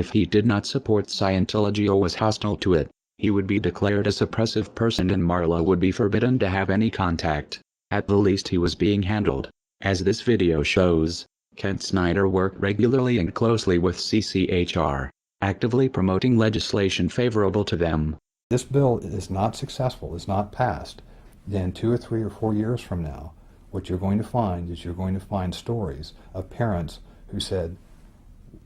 If he did not support Scientology or was hostile to it, he would be declared a suppressive person and Marla would be forbidden to have any contact. At the least he was being handled. As this video shows, Kent Snyder worked regularly and closely with CCHR, actively promoting legislation favorable to them. This bill is not successful, is not passed, then 2 or 3 or 4 years from now, what you're going to find is you're going to find stories of parents who said,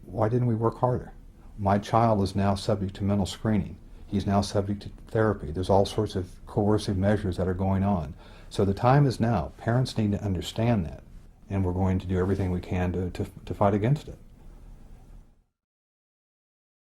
why didn't we work harder? My child is now subject to mental screening. He's now subject to therapy. There's all sorts of coercive measures that are going on. So the time is now. Parents need to understand that, and we're going to do everything we can to fight against it.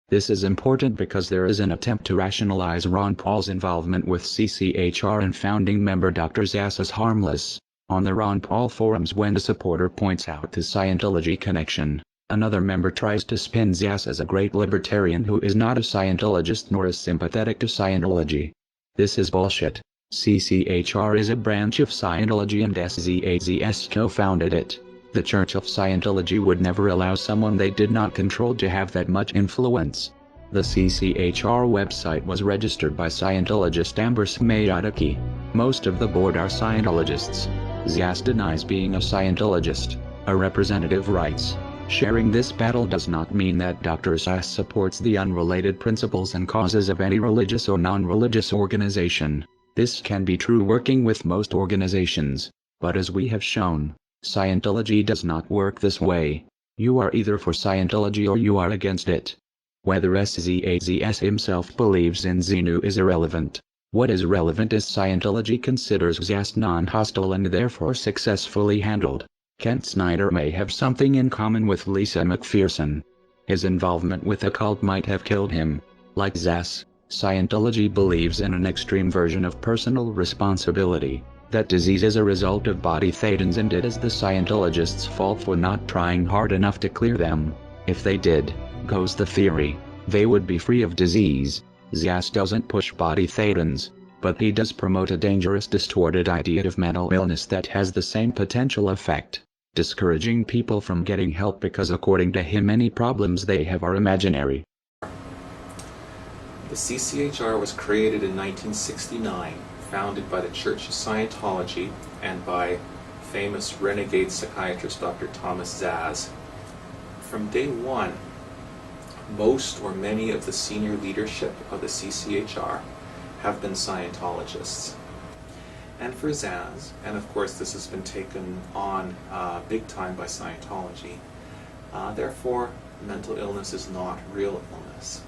This is important because there is an attempt to rationalize Ron Paul's involvement with CCHR and founding member Dr. Zass as harmless. On the Ron Paul forums, when a supporter points out the Scientology connection, another member tries to spin Zass as a great libertarian who is not a Scientologist nor is sympathetic to Scientology. This is bullshit. CCHR is a branch of Scientology and SZAZS co-founded it. The Church of Scientology would never allow someone they did not control to have that much influence. The CCHR website was registered by Scientologist Amber Smayataki. Most of the board are Scientologists. Zass denies being a Scientologist. A representative writes, sharing this battle does not mean that Dr. Zass supports the unrelated principles and causes of any religious or non-religious organization. This can be true working with most organizations, but as we have shown, Scientology does not work this way. You are either for Scientology or you are against it. Whether SZAZS himself believes in Xenu is irrelevant. What is relevant is Scientology considers Zass non-hostile and therefore successfully handled. Kent Snyder may have something in common with Lisa McPherson. His involvement with the cult might have killed him. Like Zass, Scientology believes in an extreme version of personal responsibility. That disease is a result of body thetans and it is the Scientologists' fault for not trying hard enough to clear them. If they did, goes the theory, they would be free of disease. Zass doesn't push body thetans, but he does promote a dangerous distorted idea of mental illness that has the same potential effect, discouraging people from getting help because according to him any problems they have are imaginary. The CCHR was created in 1969. Founded by the Church of Scientology and by famous renegade psychiatrist Dr. Thomas Zass. From day one, most or many of the senior leadership of the CCHR have been Scientologists. And for Zass, and of course this has been taken on big time by Scientology, therefore mental illness is not real illness.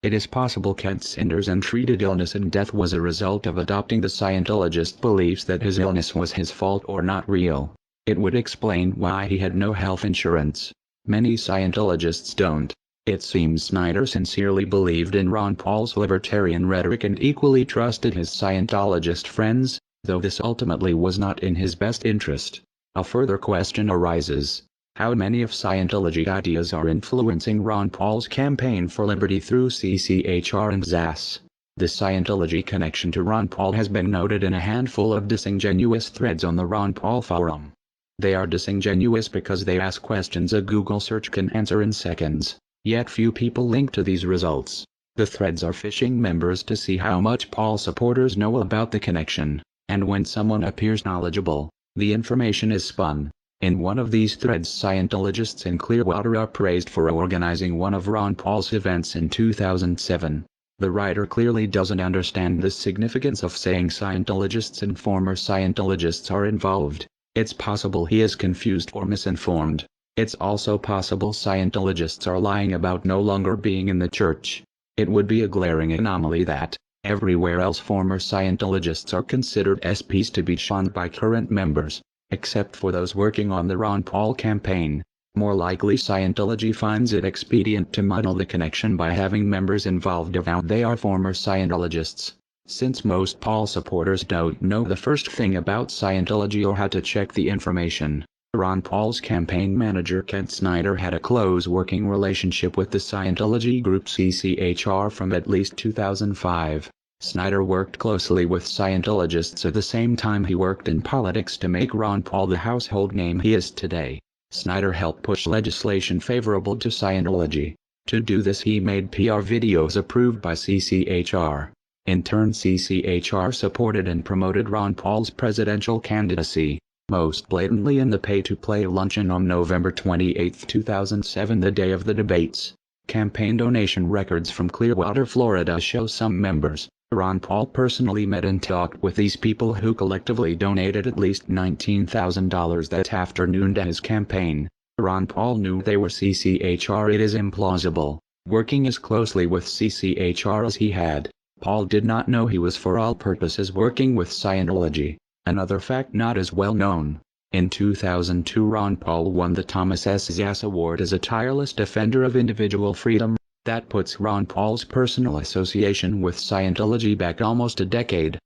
It is possible Kent Snyder's untreated illness and death was a result of adopting the Scientologist beliefs that his illness was his fault or not real. It would explain why he had no health insurance. Many Scientologists don't. It seems Snyder sincerely believed in Ron Paul's libertarian rhetoric and equally trusted his Scientologist friends, though this ultimately was not in his best interest. A further question arises. How many of Scientology ideas are influencing Ron Paul's campaign for liberty through CCHR and Zass? The Scientology connection to Ron Paul has been noted in a handful of disingenuous threads on the Ron Paul forum. They are disingenuous because they ask questions a Google search can answer in seconds, yet few people link to these results. The threads are phishing members to see how much Paul supporters know about the connection, and when someone appears knowledgeable, the information is spun. In one of these threads, Scientologists in Clearwater are praised for organizing one of Ron Paul's events in 2007. The writer clearly doesn't understand the significance of saying Scientologists and former Scientologists are involved. It's possible he is confused or misinformed. It's also possible Scientologists are lying about no longer being in the church. It would be a glaring anomaly that, everywhere else former Scientologists are considered SPs to be shunned by current members, except for those working on the Ron Paul campaign. More likely Scientology finds it expedient to muddle the connection by having members involved avowed they are former Scientologists. Since most Paul supporters don't know the first thing about Scientology or how to check the information, Ron Paul's campaign manager Kent Snyder had a close working relationship with the Scientology group CCHR from at least 2005. Snyder worked closely with Scientologists at the same time he worked in politics to make Ron Paul the household name he is today. Snyder helped push legislation favorable to Scientology. To do this he made PR videos approved by CCHR. In turn CCHR supported and promoted Ron Paul's presidential candidacy, most blatantly in the pay-to-play luncheon on November 28, 2007, the day of the debates. Campaign donation records from Clearwater, Florida show some members, Ron Paul personally met and talked with these people who collectively donated at least $19,000 that afternoon to his campaign. Ron Paul knew they were CCHR. It is implausible, working as closely with CCHR as he had, Paul did not know he was for all purposes working with Scientology. Another fact not as well known. In 2002 Ron Paul won the Thomas S. Zass Award as a tireless defender of individual freedom. That puts Ron Paul's personal association with Scientology back almost a decade.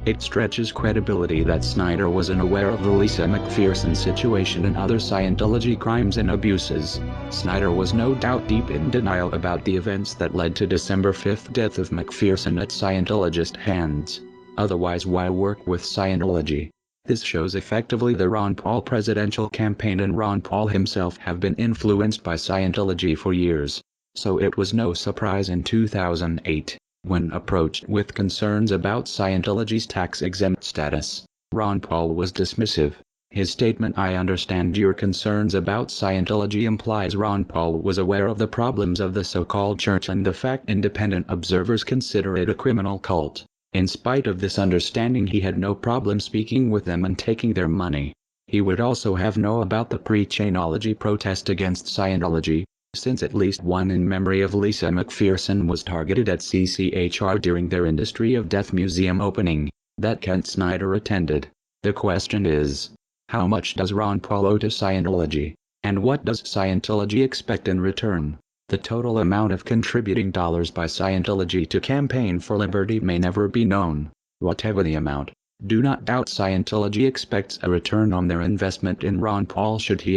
It stretches credibility that Snyder was unaware of the Lisa McPherson situation and other Scientology crimes and abuses. Snyder was no doubt deep in denial about the events that led to December 5th death of McPherson at Scientologist hands. Otherwise, why work with Scientology? This shows effectively the Ron Paul presidential campaign and Ron Paul himself have been influenced by Scientology for years. So it was no surprise in 2008. When approached with concerns about Scientology's tax-exempt status, Ron Paul was dismissive. His statement, "I understand your concerns about Scientology," implies Ron Paul was aware of the problems of the so-called church and the fact independent observers consider it a criminal cult. In spite of this understanding, he had no problem speaking with them and taking their money. He would also have known about the pre-Chainology protest against Scientology, since at least one in memory of Lisa McPherson was targeted at CCHR during their Industry of Death Museum opening, that Kent Snyder attended. The question is, how much does Ron Paul owe to Scientology, and what does Scientology expect in return? The total amount of contributing dollars by Scientology to Campaign for Liberty may never be known. Whatever the amount, do not doubt Scientology expects a return on their investment in Ron Paul should he